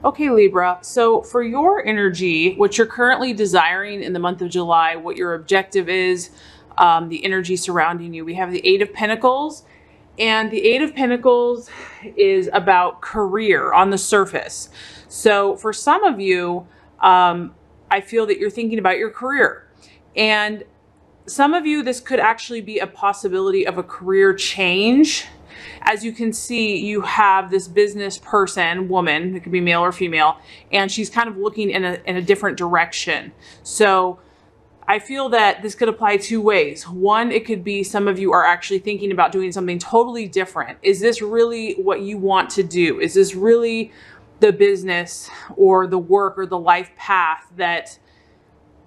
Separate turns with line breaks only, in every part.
Okay, Libra. So for your energy, what you're currently desiring in the month of July, what your objective is, the energy surrounding you, we have the Eight of Pentacles. And the Eight of Pentacles is about career on the surface. So for some of you, I feel that you're thinking about your career. And some of you, this could actually be a possibility of a career change. As you can see, you have this business person, woman, it could be male or female, and she's kind of looking in a different direction. So I feel that this could apply two ways. One, it could be some of you are actually thinking about doing something totally different. Is this really what you want to do? Is this really the business or the work or the life path that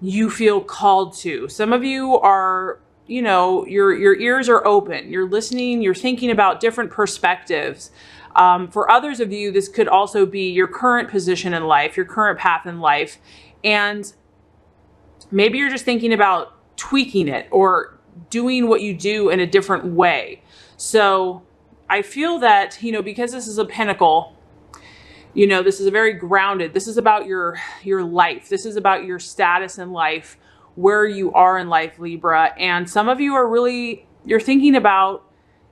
you feel called to? Some of you are, you know, your ears are open. You're listening. You're thinking about different perspectives. For others of you, this could also be your current position in life, your current path in life. And maybe you're just thinking about tweaking it or doing what you do in a different way. So I feel that, you know, because this is a pentacle, you know, this is a very grounded, this is about your life. This is about your status in life, where you are in life, Libra. And some of you are really, you're thinking about,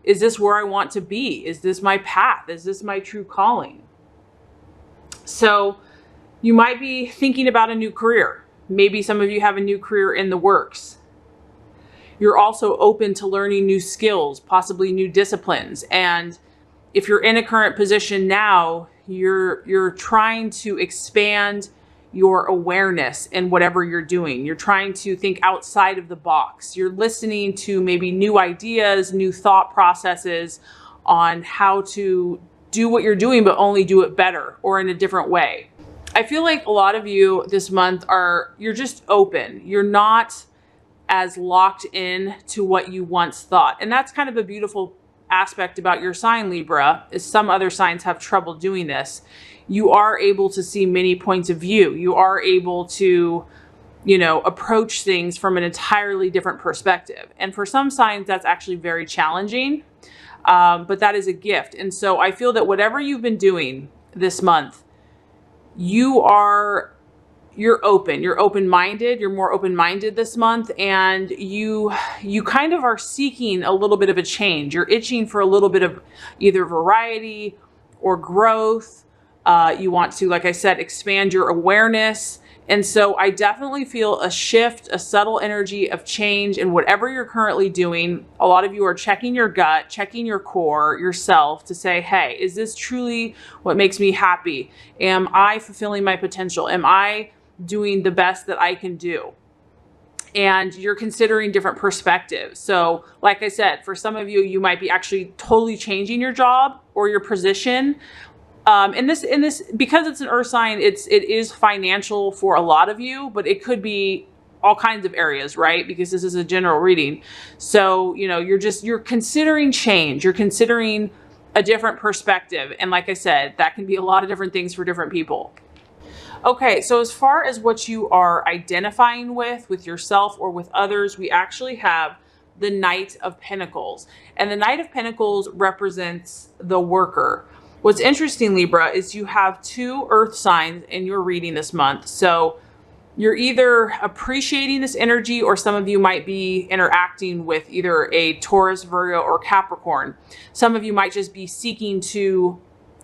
is this where I want to be? Is this my path? Is this my true calling? So you might be thinking about a new career. Maybe some of you have a new career in the works. You're also open to learning new skills, possibly new disciplines. And if you're in a current position now, you're trying to expand your awareness in whatever you're doing. You're trying to think outside of the box. You're listening to maybe new ideas, new thought processes on how to do what you're doing, but only do it better or in a different way. I feel like a lot of you this month you're just open. You're not as locked in to what you once thought. And that's kind of a beautiful aspect about your sign, Libra, is some other signs have trouble doing this. You are able to see many points of view. You are able to, you know, approach things from an entirely different perspective. And for some signs, that's actually very challenging, but that is a gift. And so I feel that whatever you've been doing this month, you're open, you're open-minded, you're more open-minded this month, and you kind of are seeking a little bit of a change. You're itching for a little bit of either variety or growth. You want to, like I said, expand your awareness. And so I definitely feel a shift, a subtle energy of change in whatever you're currently doing. A lot of you are checking your gut, checking your core, yourself to say, hey, is this truly what makes me happy? Am I fulfilling my potential? Am I doing the best that I can do? And you're considering different perspectives. So like I said, for some of you, you might be actually totally changing your job or your position. And this, because it's an earth sign, it is financial for a lot of you, but it could be all kinds of areas, right? Because this is a general reading. So, you know, you're considering change, you're considering a different perspective. And like I said, that can be a lot of different things for different people. Okay, so as far as what you are identifying with yourself or with others, we actually have the Knight of Pentacles. And the Knight of Pentacles represents the worker. What's interesting, Libra, is you have two earth signs in your reading this month. So you're either appreciating this energy, or some of you might be interacting with either a Taurus, Virgo, or Capricorn. Some of you might just be seeking to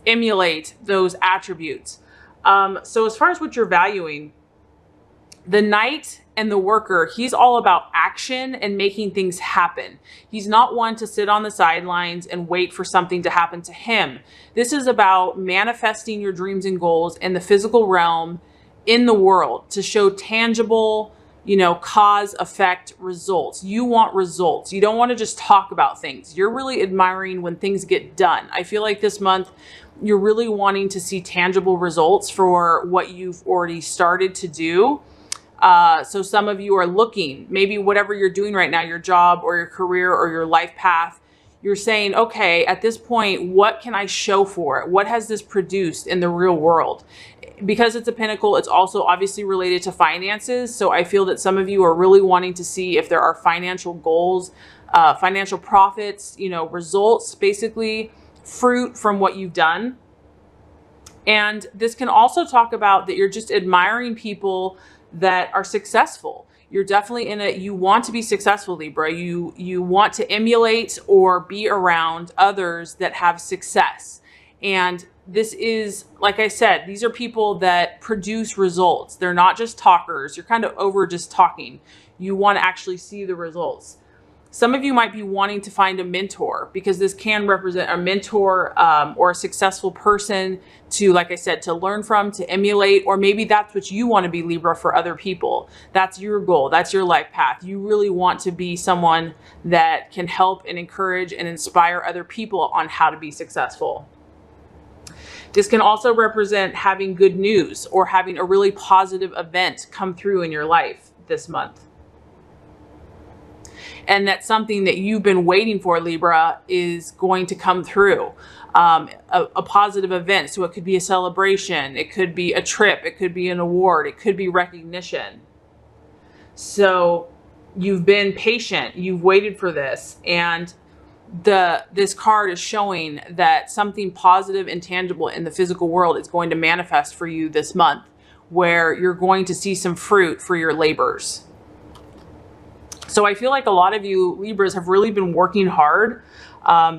emulate those attributes. So as far as what you're valuing, the Knight and the worker, he's all about action and making things happen. He's not one to sit on the sidelines and wait for something to happen to him. This is about manifesting your dreams and goals in the physical realm, in the world, to show tangible, you know, cause, effect, results. You want results. You don't want to just talk about things. You're really admiring when things get done. I feel like this month, you're really wanting to see tangible results for what you've already started to do. So some of you are looking, maybe whatever you're doing right now, your job or your career or your life path, you're saying, okay, at this point, what can I show for it? What has this produced in the real world? Because it's a pentacle, it's also obviously related to finances. So I feel that some of you are really wanting to see if there are financial goals, financial profits, you know, results, basically fruit from what you've done. And this can also talk about that you're just admiring people that are successful. You're definitely you want to be successful, Libra. You want to emulate or be around others that have success. And this is, like I said, these are people that produce results. They're not just talkers. You're kind of over just talking. You want to actually see the results. Some of you might be wanting to find a mentor, because this can represent a mentor or a successful person to, like I said, to learn from, to emulate, or maybe that's what you want to be, Libra, for other people. That's your goal. That's your life path. You really want to be someone that can help and encourage and inspire other people on how to be successful. This can also represent having good news or having a really positive event come through in your life this month. And that's something that you've been waiting for, Libra, is going to come through. A positive event. So it could be a celebration. It could be a trip. It could be an award. It could be recognition. So you've been patient. You've waited for this. And this card is showing that something positive and tangible in the physical world is going to manifest for you this month, where you're going to see some fruit for your labors. So I feel like a lot of you Libras have really been working hard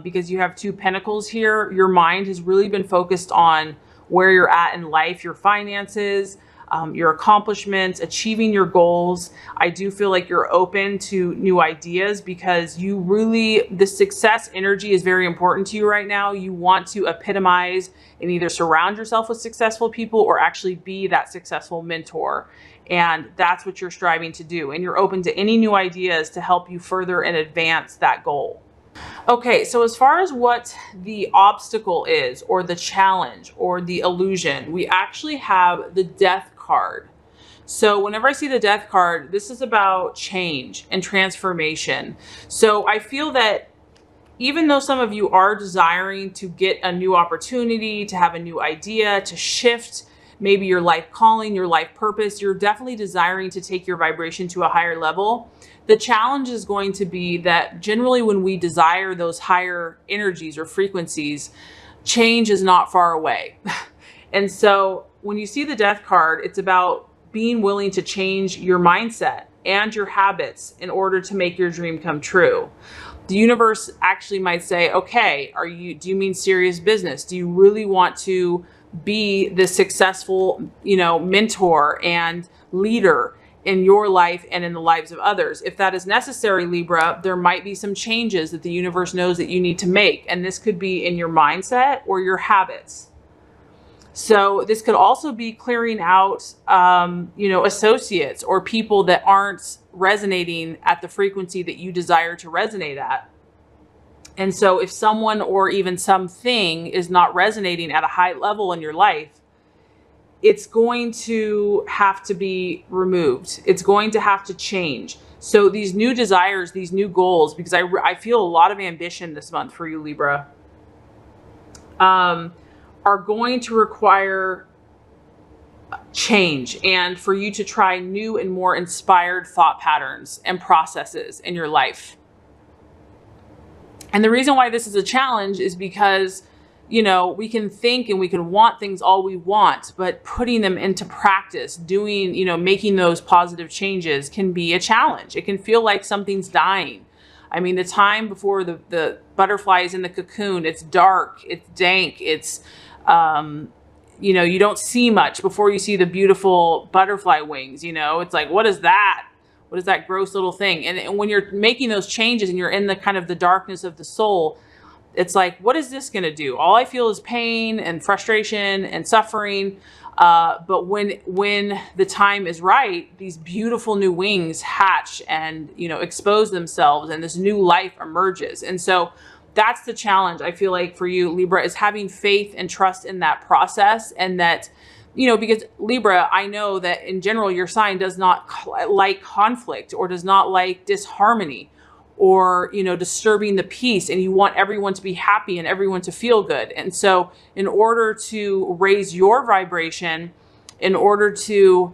because you have 2 pentacles here. Your mind has really been focused on where you're at in life, your finances, your accomplishments, achieving your goals. I do feel like you're open to new ideas because you really, the success energy is very important to you right now. You want to epitomize and either surround yourself with successful people or actually be that successful mentor. And that's what you're striving to do. And you're open to any new ideas to help you further and advance that goal. Okay, so as far as what the obstacle is, or the challenge, or the illusion, we actually have the Death card. So whenever I see the Death card, this is about change and transformation. So I feel that even though some of you are desiring to get a new opportunity, to have a new idea, to shift maybe your life calling, your life purpose, you're definitely desiring to take your vibration to a higher level. The challenge is going to be that generally when we desire those higher energies or frequencies, change is not far away. And so when you see the Death card, it's about being willing to change your mindset and your habits in order to make your dream come true. The universe actually might say, okay, do you mean serious business? Do you really want to be the successful, mentor and leader in your life and in the lives of others? If that is necessary, Libra, there might be some changes that the universe knows that you need to make. And this could be in your mindset or your habits. So this could also be clearing out, associates or people that aren't resonating at the frequency that you desire to resonate at. And so if someone or even something is not resonating at a high level in your life, it's going to have to be removed. It's going to have to change. So these new desires, these new goals, because I feel a lot of ambition this month for you, Libra, are going to require change and for you to try new and more inspired thought patterns and processes in your life. And the reason why this is a challenge is because, we can think and we can want things all we want, but putting them into practice, doing, making those positive changes can be a challenge. It can feel like something's dying. I mean, the time before the butterfly is in the cocoon, it's dark, it's dank, it's, you don't see much before you see the beautiful butterfly wings, it's like, what is that? What is that gross little thing? And when you're making those changes and you're in the kind of the darkness of the soul, it's like, what is this going to do? All I feel is pain and frustration and suffering. But when the time is right, these beautiful new wings hatch and, expose themselves and this new life emerges. And so that's the challenge, I feel like, for you, Libra, is having faith and trust in that process. And that, because Libra, I know that in general, your sign does not like conflict or does not like disharmony or, disturbing the peace. And you want everyone to be happy and everyone to feel good. And so in order to raise your vibration, in order to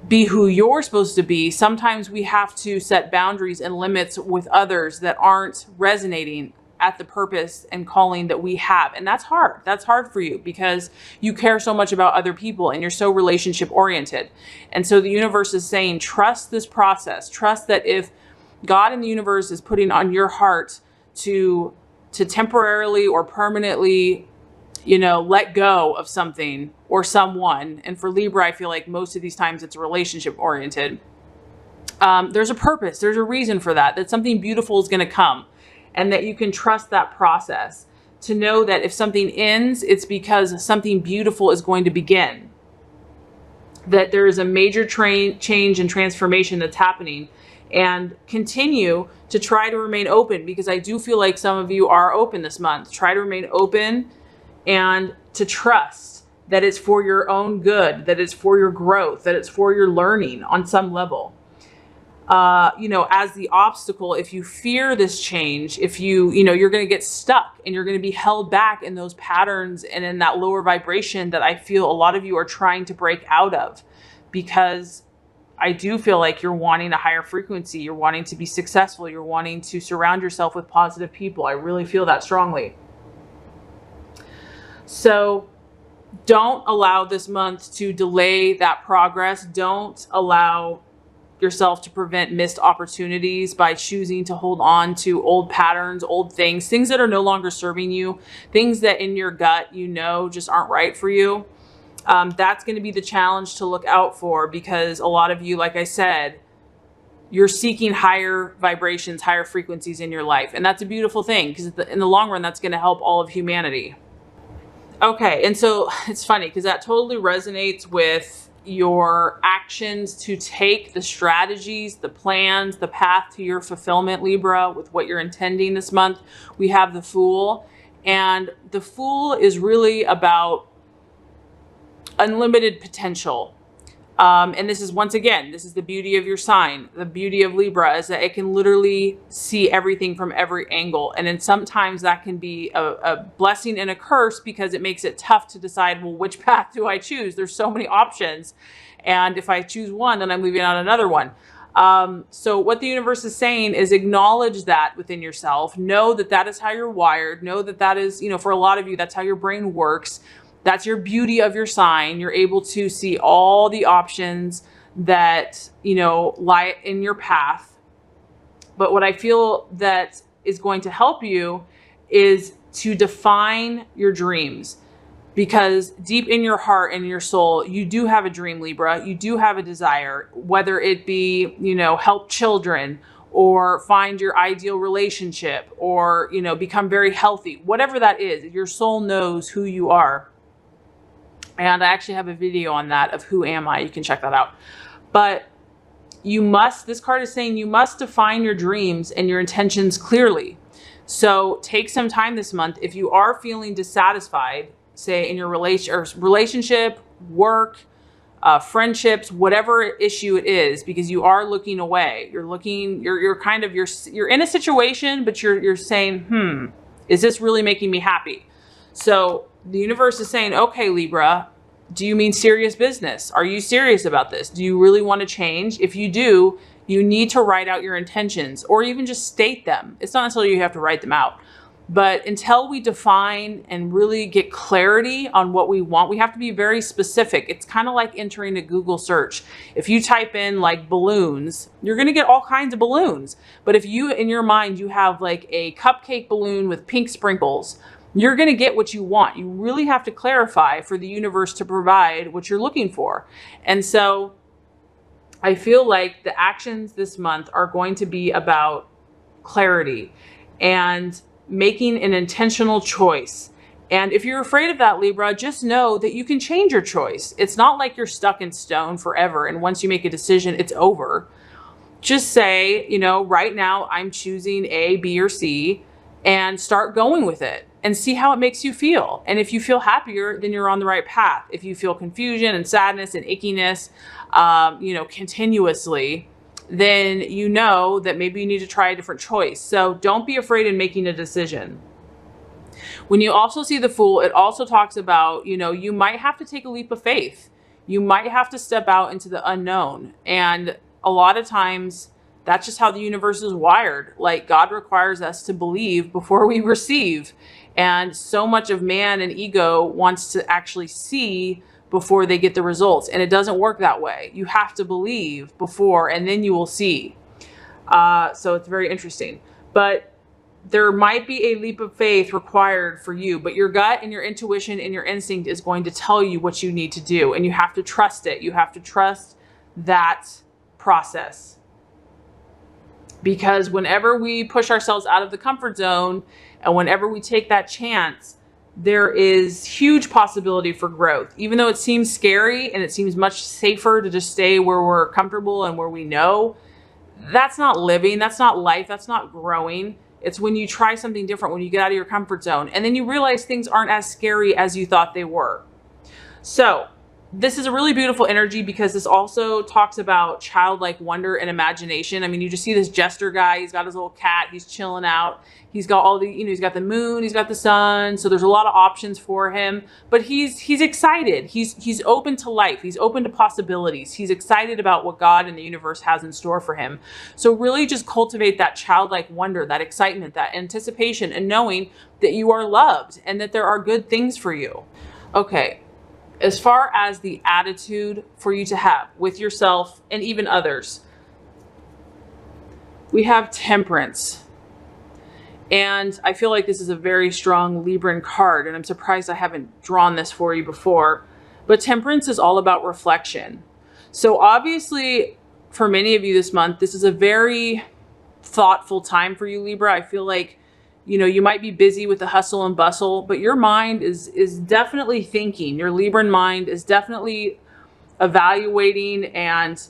be who you're supposed to be, sometimes we have to set boundaries and limits with others that aren't resonating at the purpose and calling that we have. And that's hard. That's hard for you because you care so much about other people and you're so relationship oriented. And so the universe is saying, trust this process. Trust that if God in the universe is putting on your heart to temporarily or permanently, let go of something or someone. And for Libra, I feel like most of these times it's relationship oriented. There's a purpose. There's a reason for that something beautiful is going to come and that you can trust that process to know that if something ends, it's because something beautiful is going to begin. That there is a major change and transformation that's happening, and continue to try to remain open, because I do feel like some of you are open this month. Try to remain open and to trust that it's for your own good, that it's for your growth, that it's for your learning on some level. As the obstacle, if you fear this change, if you're going to get stuck and you're going to be held back in those patterns and in that lower vibration that I feel a lot of you are trying to break out of, because I do feel like you're wanting a higher frequency. You're wanting to be successful. You're wanting to surround yourself with positive people. I really feel that strongly. So don't allow this month to delay that progress. Don't allow yourself to prevent missed opportunities by choosing to hold on to old patterns, old things that are no longer serving you, things that in your gut, just aren't right for you. That's going to be the challenge to look out for, because a lot of you, like I said, you're seeking higher vibrations, higher frequencies in your life. And that's a beautiful thing, because in the long run, that's going to help all of humanity. Okay. And so it's funny because that totally resonates with your actions to take the strategies, the plans, the path to your fulfillment, Libra, with what you're intending this month. We have the Fool, and the Fool is really about unlimited potential. And this is, once again, this is the beauty of your sign. The beauty of Libra is that it can literally see everything from every angle. And then sometimes that can be a blessing and a curse, because it makes it tough to decide, well, which path do I choose? There's so many options. And if I choose one, then I'm leaving out another one. So what the universe is saying is acknowledge that within yourself. Know that that is how you're wired. Know that that is, for a lot of you, that's how your brain works. That's your beauty of your sign. You're able to see all the options that, lie in your path. But what I feel that is going to help you is to define your dreams, because deep in your heart and your soul, you do have a dream, Libra. You do have a desire, whether it be, help children, or find your ideal relationship, or, become very healthy, whatever that is. Your soul knows who you are. And I actually have a video on that of Who Am I? You can check that out. But this card is saying you must define your dreams and your intentions clearly. So take some time this month. If you are feeling dissatisfied, say in your relationship, work, friendships, whatever issue it is, because you are looking away, you're in a situation, but you're saying, is this really making me happy? So the universe is saying, okay, Libra, do you mean serious business? Are you serious about this? Do you really want to change? If you do, you need to write out your intentions, or even just state them. It's not necessarily you have to write them out. But until we define and really get clarity on what we want, we have to be very specific. It's kind of like entering a Google search. If you type in like balloons, you're going to get all kinds of balloons. But if you, in your mind, you have like a cupcake balloon with pink sprinkles, you're going to get what you want. You really have to clarify for the universe to provide what you're looking for. And so I feel like the actions this month are going to be about clarity and making an intentional choice. And if you're afraid of that, Libra, just know that you can change your choice. It's not like you're stuck in stone forever, and once you make a decision, it's over. Just say, right now I'm choosing A, B, or C, and start going with it and see how it makes you feel. And if you feel happier, then you're on the right path. If you feel confusion and sadness and ickiness, continuously, then you know that maybe you need to try a different choice. So don't be afraid in making a decision. When you also see the Fool, it also talks about, you might have to take a leap of faith. You might have to step out into the unknown. And a lot of times That's just how the universe is wired. Like, God requires us to believe before we receive. And so much of man and ego wants to actually see before they get the results. And it doesn't work that way. You have to believe before, and then you will see. So it's very interesting. But there might be a leap of faith required for you, but your gut and your intuition and your instinct is going to tell you what you need to do. And you have to trust it. You have to trust that process. Because whenever we push ourselves out of the comfort zone and whenever we take that chance, there is huge possibility for growth. Even though it seems scary and it seems much safer to just stay where we're comfortable and where we know, that's not living, that's not life, that's not growing. It's when you try something different, when you get out of your comfort zone, and then you realize things aren't as scary as you thought they were. So this is a really beautiful energy because this also talks about childlike wonder and imagination. I mean, you just see this jester guy. He's got his little cat. He's chilling out. He's got all the, he's got the moon. He's got the sun. So there's a lot of options for him. But he's excited. He's open to life. He's open to possibilities. He's excited about what God and the universe has in store for him. So really just cultivate that childlike wonder, that excitement, that anticipation, and knowing that you are loved and that there are good things for you. Okay. As far as the attitude for you to have with yourself and even others, we have Temperance. And I feel like this is a very strong Libran card, and I'm surprised I haven't drawn this for you before. But Temperance is all about reflection. So obviously, for many of you this month, this is a very thoughtful time for you, Libra. I feel like, you know, you might be busy with the hustle and bustle, but your mind is definitely thinking. Your Libran mind is definitely evaluating and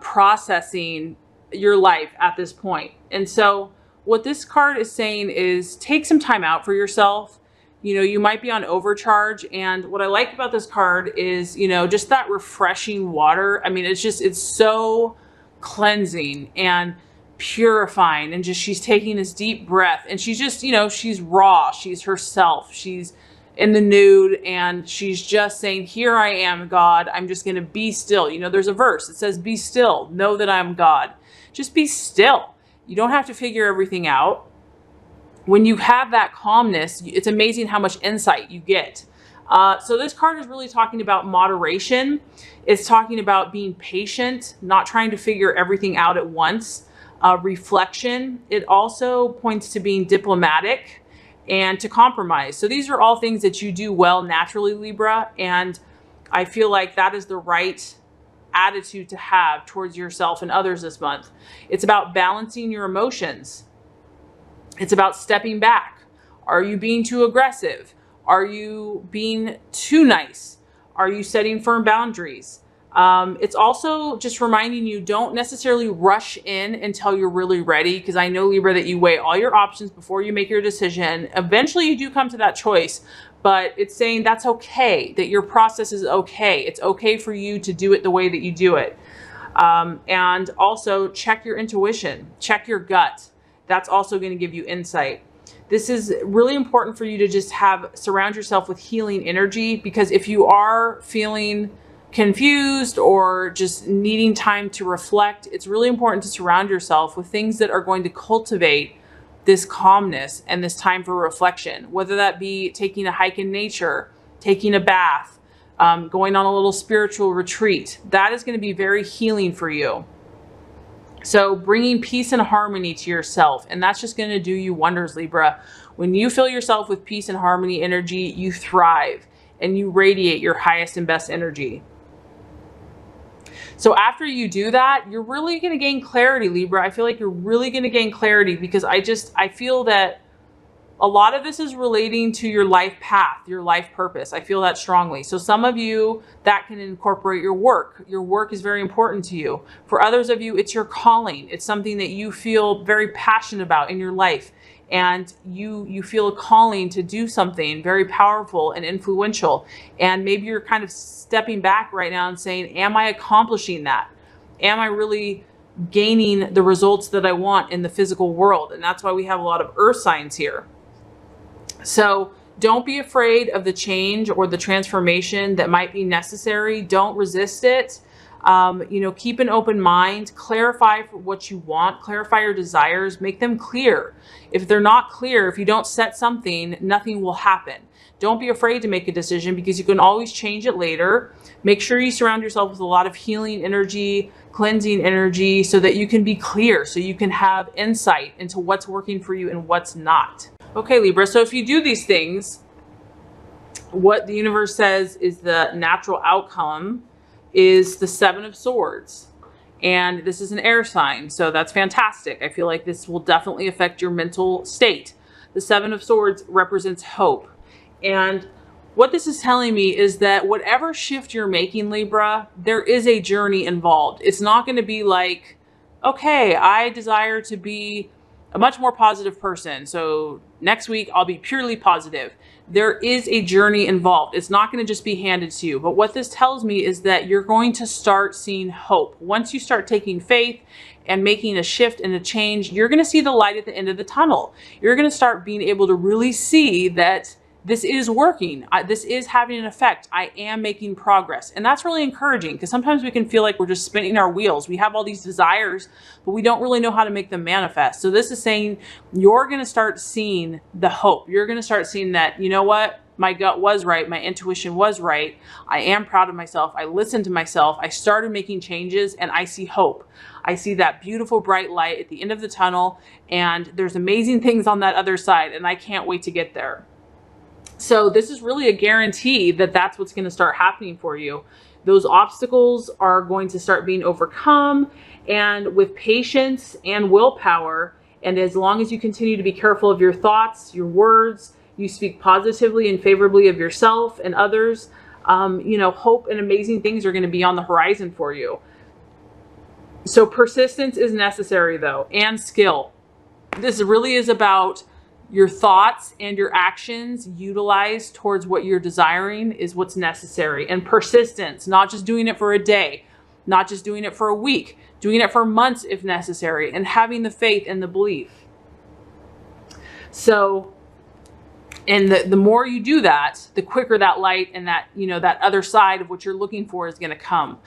processing your life at this point. And so what this card is saying is take some time out for yourself. You know, you might be on overcharge. And what I like about this card is, you know, just that refreshing water. I mean, it's so cleansing and purifying, and just she's taking this deep breath, and she's just, you know, she's raw, she's herself, she's in the nude, and she's just saying, here I am, God, I'm just going to be still. You know, there's a verse that says, be still, know that I'm God. Just be still. You don't have to figure everything out. When you have that calmness, it's amazing how much insight you get. So this card is really talking about moderation. It's talking about being patient, not trying to figure everything out at once. Reflection. It also points to being diplomatic and to compromise. So these are all things that you do well naturally, Libra. And I feel like that is the right attitude to have towards yourself and others this month. It's about balancing your emotions. It's about stepping back. Are you being too aggressive? Are you being too nice? Are you setting firm boundaries? It's also just reminding you, don't necessarily rush in until you're really ready. Because I know, Libra, that you weigh all your options before you make your decision. Eventually you do come to that choice, but it's saying that's okay, that your process is okay. It's okay for you to do it the way that you do it. And also check your intuition, check your gut. That's also going to give you insight. This is really important for you to just surround yourself with healing energy, because if you are feeling confused or just needing time to reflect, it's really important to surround yourself with things that are going to cultivate this calmness and this time for reflection, whether that be taking a hike in nature, taking a bath, going on a little spiritual retreat. That is going to be very healing for you. So bringing peace and harmony to yourself, and that's just going to do you wonders, Libra. When you fill yourself with peace and harmony energy, you thrive and you radiate your highest and best energy. So after you do that, you're really going to gain clarity, Libra. I feel like you're really going to gain clarity, because I feel that a lot of this is relating to your life path, your life purpose. I feel that strongly. So some of you, that can incorporate your work. Your work is very important to you. For others of you, it's your calling. It's something that you feel very passionate about in your life. And you feel a calling to do something very powerful and influential. And maybe you're kind of stepping back right now and saying, am I accomplishing that? Am I really gaining the results that I want in the physical world? And that's why we have a lot of earth signs here. So don't be afraid of the change or the transformation that might be necessary. Don't resist it. You know, keep an open mind, clarify what you want, clarify your desires, make them clear. If they're not clear, if you don't set something, nothing will happen. Don't be afraid to make a decision because you can always change it later. Make sure you surround yourself with a lot of healing energy, cleansing energy, so that you can be clear, so you can have insight into what's working for you and what's not. Okay, Libra, so if you do these things, what the universe says is the natural outcome is the Seven of Swords. And this is an air sign, so that's fantastic. I feel like this will definitely affect your mental state. The Seven of Swords represents hope. And what this is telling me is that whatever shift you're making, Libra, there is a journey involved. It's not going to be like, okay, I desire to be a much more positive person, so next week I'll be purely positive. There is a journey involved. It's not going to just be handed to you. But what this tells me is that you're going to start seeing hope. Once you start taking faith and making a shift and a change, you're going to see the light at the end of the tunnel. You're going to start being able to really see that this is working. This is having an effect. I am making progress. And that's really encouraging because sometimes we can feel like we're just spinning our wheels. We have all these desires, but we don't really know how to make them manifest. So this is saying you're going to start seeing the hope. You're going to start seeing that, you know what? My gut was right. My intuition was right. I am proud of myself. I listened to myself. I started making changes and I see hope. I see that beautiful bright light at the end of the tunnel, and there's amazing things on that other side, and I can't wait to get there. So this is really a guarantee that that's what's going to start happening for you. Those obstacles are going to start being overcome, and with patience and willpower, and as long as you continue to be careful of your thoughts, your words, you speak positively and favorably of yourself and others, you know, hope and amazing things are going to be on the horizon for you. So persistence is necessary though, and skill. This really is about your thoughts and your actions utilized towards what you're desiring is what's necessary. And persistence, not just doing it for a day, not just doing it for a week, doing it for months if necessary, and having the faith and the belief. So, and the more you do that, the quicker that light and that, you know, that other side of what you're looking for is going to come.